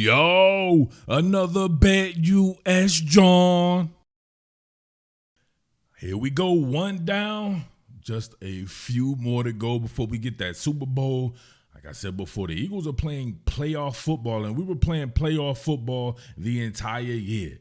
Yo, another Bet US John. Here we go, one down. Just a few more to go before we get that Super Bowl. Like I said before, the Eagles are playing playoff football, and we were playing playoff football the entire year.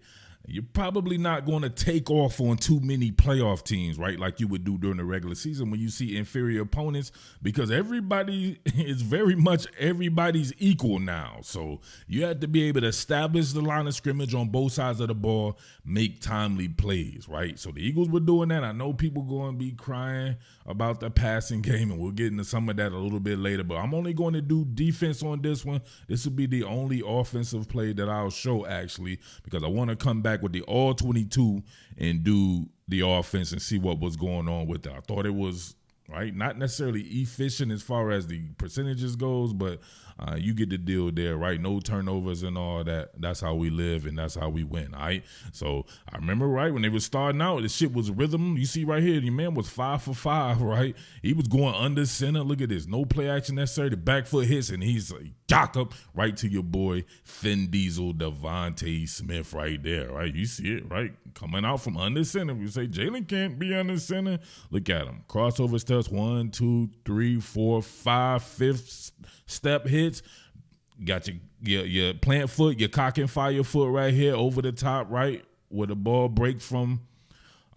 You're probably not going to take off on too many playoff teams, right, like you would do during the regular season when you see inferior opponents, because everybody is very much everybody's equal now. So you have to be able to establish the line of scrimmage on both sides of the ball, make timely plays, right? So the Eagles were doing that. I know people going to be crying about the passing game, and we'll get into some of that a little bit later, but I'm only going to do defense on this one. This will be the only offensive play that I'll show, actually, because I want to come back with the all 22 and do the offense and see what was going on with it. I thought it was not necessarily efficient as far as the percentages goes, but you get the deal there, right? No turnovers and all that. That's how we live, and that's how we win, all right? So I remember, when they were starting out, the shit was rhythm. You see right here, the man was 5 for 5, right? He was going under center. Look at this. No play action necessary. The back foot hits, and he's like, jock up right to your boy, Thin Diesel, Devontae Smith right there, right? You see it, right? Coming out from under center. You say Jalen can't be under center. Look at him. Crossover steps, 1, 2, 3, 4, 5, fifth step hits. Got your plant foot, your cock and fire foot right here over the top, right? Where the ball breaks from,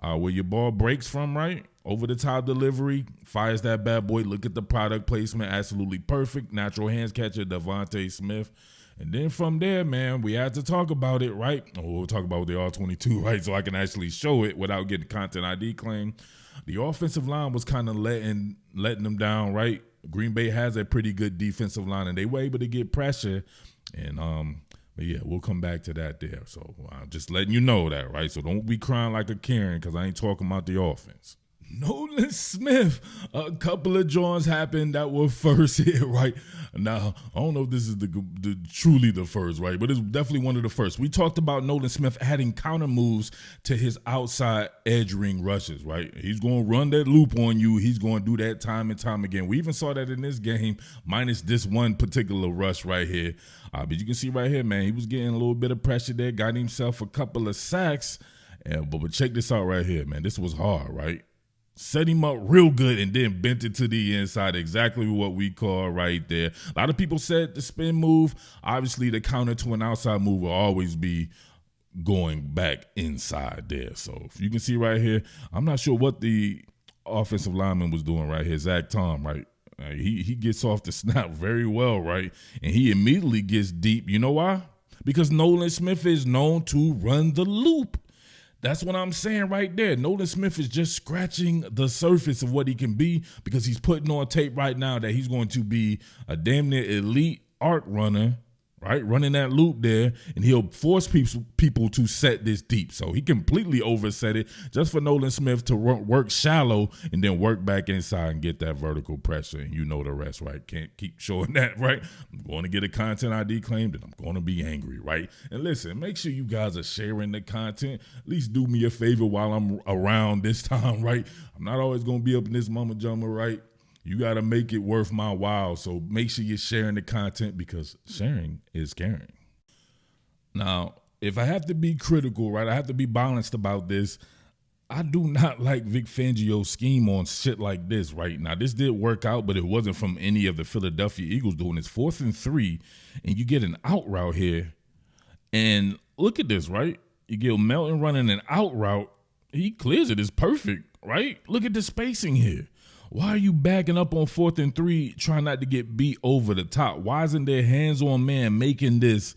right? Over the top delivery, fires that bad boy. Look at the product placement, absolutely perfect. Natural hands catcher, Devontae Smith. And then from there, man, we had to talk about it, right? We'll talk about the R22, right? So I can actually show it without getting content ID claim. The offensive line was kind of letting them down, right? Green Bay has a pretty good defensive line, and they were able to get pressure. And but yeah, we'll come back to that there. So I'm just letting you know that, right? So don't be crying like a Karen, because I ain't talking about the offense. Nolan Smith, a couple of joints happened that were first here, right? Now, I don't know if this is the truly the first, right? But it's definitely one of the first. We talked about Nolan Smith adding counter moves to his outside edge ring rushes, right? He's going to run that loop on you. He's going to do that time and time again. We even saw that in this game, minus this one particular rush right here. But you can see right here, man, he was getting a little bit of pressure there, got himself a couple of sacks. But check this out right here, man. This was hard, right? Set him up real good and then bent it to the inside, exactly what we call right there. A lot of people said the spin move, obviously the counter to an outside move will always be going back inside there. So if you can see right here, I'm not sure what the offensive lineman was doing right here, Zack Baun, right? He gets off the snap very well, right? And he immediately gets deep. You know why? Because Nolan Smith is known to run the loop. That's what I'm saying right there. Nolan Smith is just scratching the surface of what he can be, because he's putting on tape right now that he's going to be a damn near elite arc runner, right? Running that loop there, and he'll force people to set this deep. So he completely overset it just for Nolan Smith to work shallow and then work back inside and get that vertical pressure. And you know the rest, right? Can't keep showing that, right? I'm going to get a content ID claimed, and I'm going to be angry, right? And listen, make sure you guys are sharing the content. At least do me a favor while I'm around this time, right? I'm not always going to be up in this mama jumma, right? You got to make it worth my while. So make sure you're sharing the content, because sharing is caring. Now, if I have to be critical, right, I have to be balanced about this. I do not like Vic Fangio's scheme on shit like this, right? Now, this did work out, but it wasn't from any of the Philadelphia Eagles doing this. 4th and 3, and you get an out route here. And look at this, right? You get Milton running an out route. He clears it. It's perfect, right? Look at the spacing here. Why are you backing up on 4th and 3, trying not to get beat over the top? Why isn't there hands-on man making this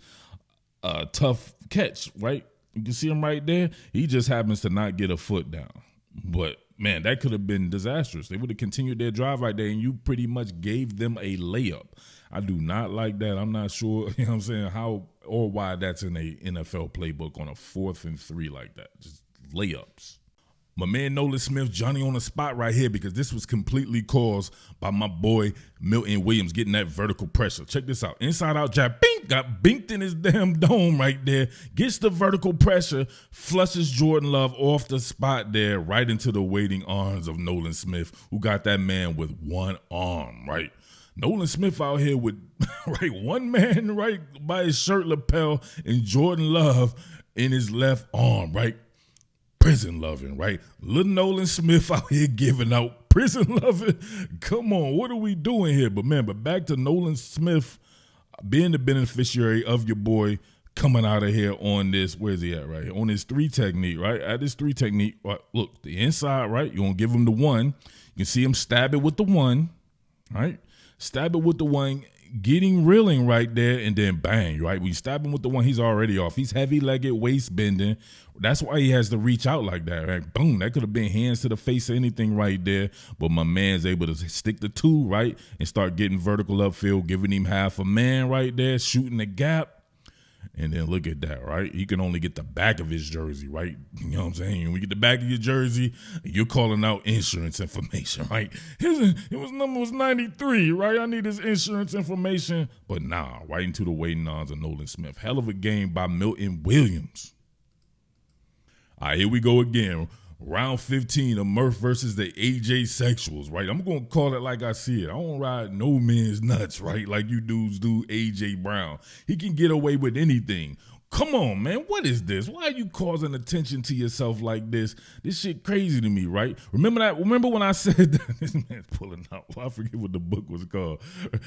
tough catch, right? You can see him right there. He just happens to not get a foot down. But, man, that could have been disastrous. They would have continued their drive right there, and you pretty much gave them a layup. I do not like that. I'm not sure, you know what I'm saying, how or why that's in a NFL playbook on a 4th and 3 like that. Just layups. My man Nolan Smith, Johnny on the spot right here, because this was completely caused by my boy Milton Williams getting that vertical pressure. Check this out. Inside out jab, bing, got binked in his damn dome right there. Gets the vertical pressure, flushes Jordan Love off the spot there, right into the waiting arms of Nolan Smith, who got that man with one arm, right? Nolan Smith out here with right one man right by his shirt lapel and Jordan Love in his left arm, right? Prison loving, right? Little Nolan Smith out here giving out prison loving. Come on, what are we doing here? But back to Nolan Smith being the beneficiary of your boy coming out of here on this, where's he at right here? On his 3 technique, right? At this 3 technique, right? Look, the inside, right? You're going to give him the 1. You can see him stab it with the 1, right? Stab it with the 1, getting reeling right there, and then bang, right? When you stab him with the 1, he's already off. He's heavy-legged, waist bending. That's why he has to reach out like that, right? Boom, that could have been hands to the face or anything right there, but my man's able to stick the 2, right, and start getting vertical upfield, giving him half a man right there, shooting the gap. And then look at that, right? He can only get the back of his jersey, right? You know what I'm saying? When you get the back of your jersey, you're calling out insurance information, right? His number was 93, right? I need his insurance information. But nah, right into the waiting arms of Nolan Smith. Hell of a game by Milton Williams. All right, here we go again. Round 15 of Murph versus the AJ Sexuals, right? I'm going to call it like I see it. I don't ride no man's nuts, right? Like you dudes do AJ Brown. He can get away with anything. Come on, man. What is this? Why are you causing attention to yourself like this? This shit crazy to me, right? Remember when I said that this man's pulling out, I forget what the book was called.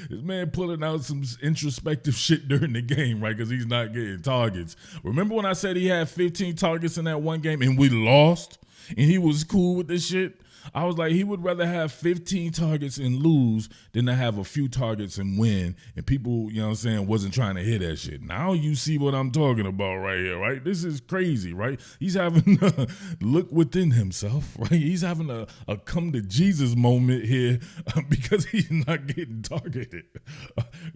This man pulling out some introspective shit during the game, right? Because he's not getting targets. Remember when I said he had 15 targets in that one game and we lost? And he was cool with this shit? I was like, he would rather have 15 targets and lose than to have a few targets and win. And people, you know what I'm saying, wasn't trying to hit that shit. Now you see what I'm talking about right here, right? This is crazy, right? He's having a look within himself, right? He's having a come to Jesus moment here because he's not getting targeted.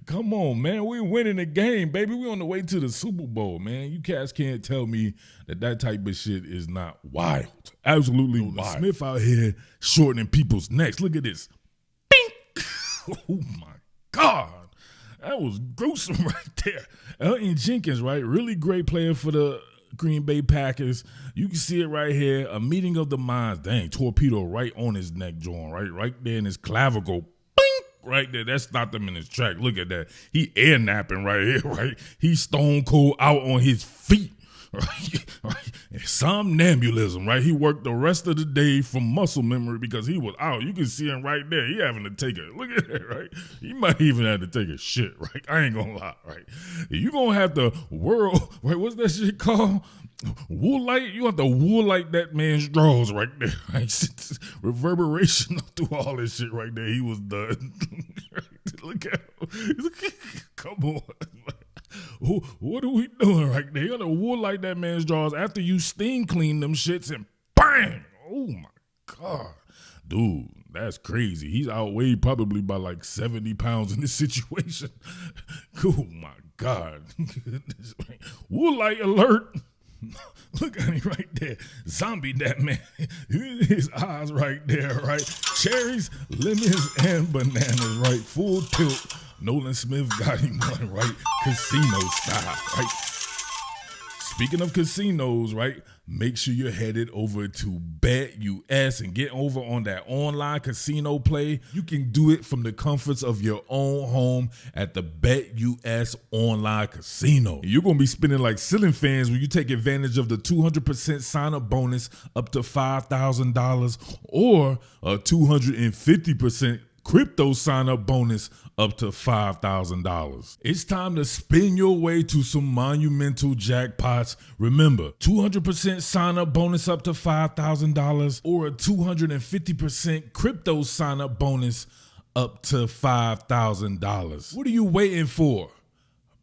Come on, man. We're winning the game, baby. We're on the way to the Super Bowl, man. You cats can't tell me that type of shit is not wild. Absolutely wild. Smith out here shortening people's necks. Look at this. Bing! Oh, my God. That was gruesome right there. Elton Jenkins, right? Really great player for the Green Bay Packers. You can see it right here. A meeting of the minds. Dang, torpedo right on his neck joint, right? Right there in his clavicle. Bing! Right there. That stopped him in his track. Look at that. He air napping right here, right? He's stone cold out on his feet. Right. Somnambulism, right? He worked the rest of the day from muscle memory because he was out. You can see him right there. He having to take it. Look at that, right? He might even have to take a shit, right? I ain't gonna lie, right? You gonna have to whirl, right? What's that shit called? Wool light. You have to wool light that man's drawers right there, right? Reverberation through all this shit right there. He was done. Look at him. Come on. What are we doing right there? You gotta wool like that man's drawers after you steam clean them shits and bang! Oh my God. Dude, that's crazy. He's outweighed probably by like 70 pounds in this situation. Oh my God. Wool light alert. Look at him right there. Zombie that man. His eyes right there, right? Cherries, lemons, and bananas, right? Full tilt. Nolan Smith got him one, right? Casino style, right? Speaking of casinos, right? Make sure you're headed over to BetUS and get over on that online casino play. You can do it from the comforts of your own home at the BetUS online casino. You're going to be spending like ceiling fans when you take advantage of the 200% sign-up bonus up to $5,000 or a 250% crypto sign-up bonus up to $5,000. It's time to spin your way to some monumental jackpots. Remember, 200% sign-up bonus up to $5,000 or a 250% crypto sign-up bonus up to $5,000. What are you waiting for?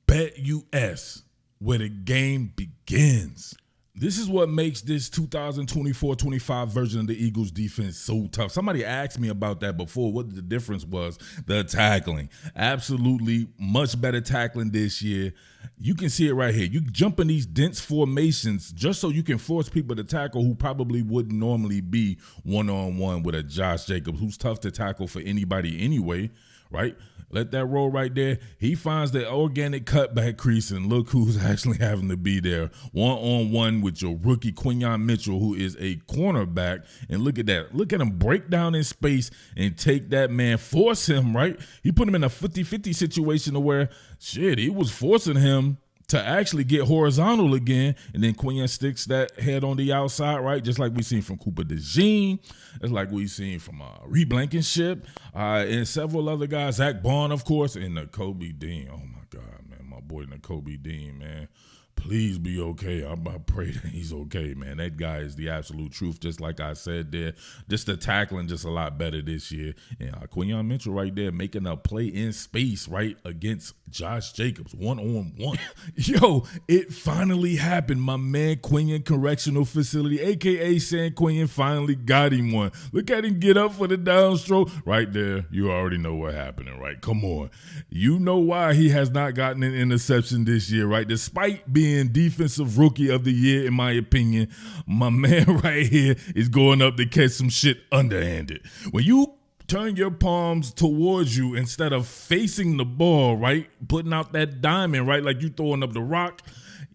BetUS, where the game begins. This is what makes this 2024-25 version of the Eagles defense so tough. Somebody asked me about that before, what the difference was. The tackling. Absolutely much better tackling this year. You can see it right here. You jump in these dense formations just so you can force people to tackle who probably wouldn't normally be one-on-one with a Josh Jacobs, who's tough to tackle for anybody anyway. right? Let that roll right there. He finds the organic cutback crease, and look who's actually having to be there. One-on-one with your rookie Quinyon Mitchell, who is a cornerback. And look at that. Look at him break down in space and take that man, force him, right? He put him in a 50-50 situation to where, shit, he was forcing him to actually get horizontal again, and then Quinyon sticks that head on the outside, right? Just like we seen from Cooper DeJean. It's like we seen from Reed Blankenship, and several other guys, Zack Baun, of course, and Nakobe Dean. Oh, my God, man, my boy Nakobe Dean, man. Please be okay. I pray that he's okay, man. That guy is the absolute truth, just like I said there. Just the tackling just a lot better this year. And Quinyon Mitchell right there making a play in space, right, against Josh Jacobs, one-on-one. Yo, it finally happened. My man Quinyon Correctional Facility, a.k.a. San Quinyon, finally got him one. Look at him get up for the downstroke. Right there, you already know what happened, right? Come on. You know why he has not gotten an interception this year, right? Despite being defensive rookie of the year, in my opinion, my man right here is going up to catch some shit underhanded. When you turn your palms towards you instead of facing the ball, right, putting out that diamond, right, like you throwing up the rock,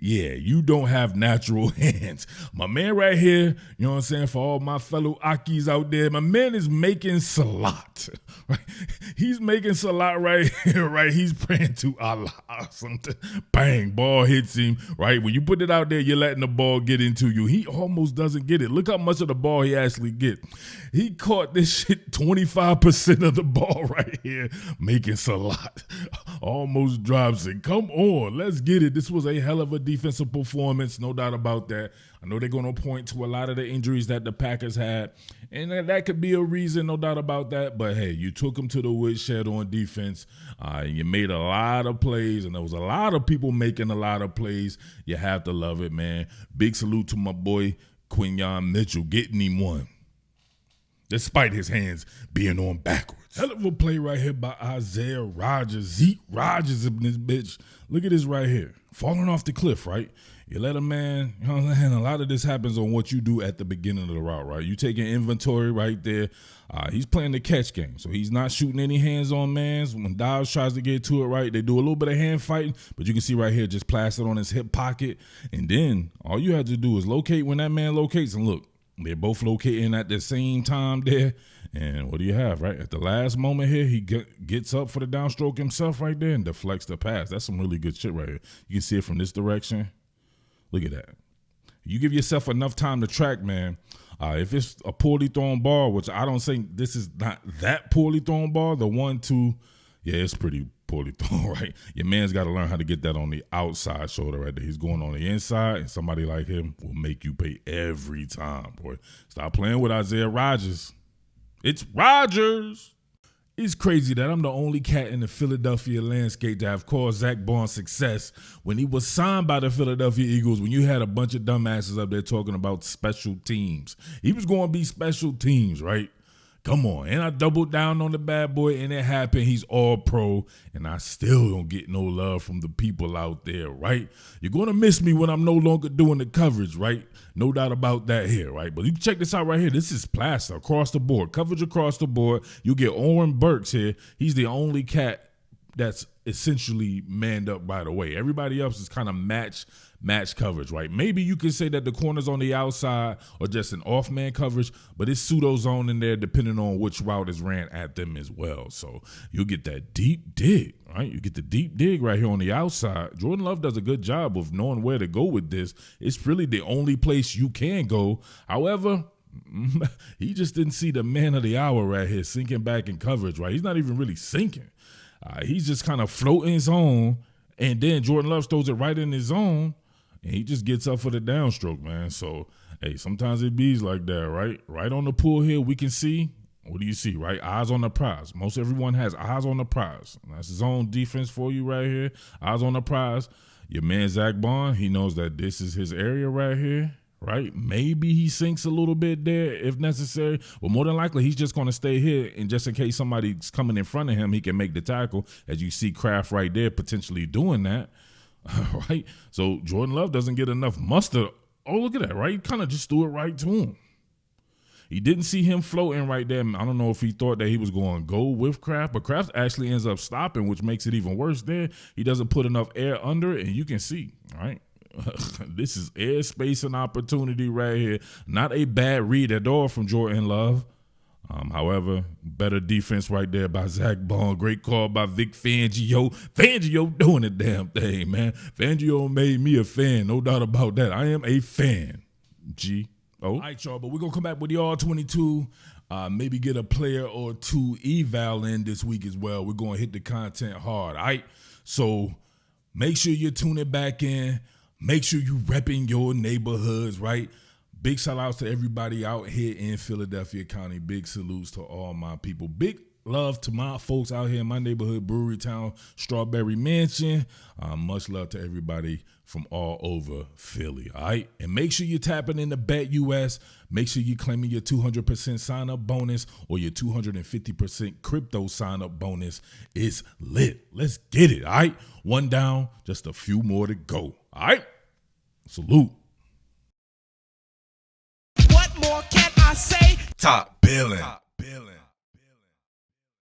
yeah, you don't have natural hands. My man right here, you know what I'm saying, for all my fellow Akis out there, my man is making salat. Right? He's making salat right here, right? He's praying to Allah or something. Bang, ball hits him, right? When you put it out there, you're letting the ball get into you. He almost doesn't get it. Look how much of the ball he actually get. He caught this shit 25% of the ball right here, making salat. Almost drops it. Come on, let's get it. This was a hell of a defensive performance, no doubt about that. I know they're going to point to a lot of the injuries that the Packers had, and that could be a reason, no doubt about that. But, hey, you took them to the woodshed on defense. You made a lot of plays, and there was a lot of people making a lot of plays. You have to love it, man. Big salute to my boy Quinyon Mitchell getting him one, despite his hands being on backwards. Hell of a play right here by Isaiah Rodgers. Zeke Rodgers in this bitch. Look at this right here. Falling off the cliff, right? You let a man, you know what I'm saying? A lot of this happens on what you do at the beginning of the route, right? You taking inventory right there. He's playing the catch game, so he's not shooting any hands-on mans. When Dobbs tries to get to it, right, they do a little bit of hand fighting, but you can see right here, just plastered on his hip pocket. And then all you have to do is locate when that man locates, and look, they're both locating at the same time there. And what do you have, right? At the last moment here, he gets up for the downstroke himself right there and deflects the pass. That's some really good shit right here. You can see it from this direction. Look at that. You give yourself enough time to track, man. If it's a poorly thrown ball, which I don't think this is not that poorly thrown ball, the 1-2, yeah, it's pretty poorly thrown, right? Your man's got to learn how to get that on the outside shoulder right there. He's going on the inside, and somebody like him will make you pay every time, boy. Stop playing with Isaiah Rodgers. It's Rodgers. It's crazy that I'm the only cat in the Philadelphia landscape to have caused Zack Baun success when he was signed by the Philadelphia Eagles, when you had a bunch of dumbasses up there talking about special teams. He was going to be special teams, right? Come on. And I doubled down on the bad boy, and it happened. He's all pro, and I still don't get no love from the people out there, right? You're going to miss me when I'm no longer doing the coverage, right? No doubt about that here, right? But you can check this out right here. This is plaster across the board, coverage across the board. You get Oren Burks here. He's the only cat that's essentially manned up right away. Everybody else is kind of match coverage, right? Maybe you could say that the corners on the outside are just an off-man coverage, but it's pseudo zone in there depending on which route is ran at them as well. So you'll get that deep dig, right? You get the deep dig right here on the outside. Jordan Love does a good job of knowing where to go with this. It's really the only place you can go. However, he just didn't see the man of the hour right here sinking back in coverage, right? He's not even really sinking. He's just kind of floating his own, and then Jordan Love throws it right in his zone, and he just gets up for the downstroke, man. So, hey, sometimes it bees like that, right? Right on the pool here, we can see, what do you see, right? Eyes on the prize. Most everyone has eyes on the prize. That's his own defense for you right here. Eyes on the prize. Your man, Zack Baun, he knows that this is his area right here. Right? Maybe he sinks a little bit there if necessary. But more than likely, he's just going to stay here. And just in case somebody's coming in front of him, he can make the tackle. As you see Kraft right there potentially doing that. Right? So Jordan Love doesn't get enough muster. Oh, look at that, right? He kind of just threw it right to him. He didn't see him floating right there. I don't know if he thought that he was going to go with Kraft, but Kraft actually ends up stopping, which makes it even worse there. He doesn't put enough air under it, and you can see, all right? This is airspace and opportunity right here. Not a bad read at all from Jordan Love. However, better defense right there by Zack Baun. Great call by Vic Fangio. Fangio doing the damn thing, man. Fangio made me a fan, no doubt about that. I am a fan. All right, y'all, but we're going to come back with the All-22. Maybe get a player or two eval in this week as well. We're going to hit the content hard, all right? So make sure you're tuning back in. Make sure you repping your neighborhoods, right? Big shout outs to everybody out here in Philadelphia County. Big salutes to all my people. Big love to my folks out here in my neighborhood, Brewery Town, Strawberry Mansion. Much love to everybody from all over Philly, all right? And make sure you're tapping in the Bet US. Make sure you're claiming your 200% sign-up bonus or your 250% crypto sign-up bonus. It's lit. Let's get it, all right? One down, just a few more to go, all right? Salute. What more can I say? Top Billin.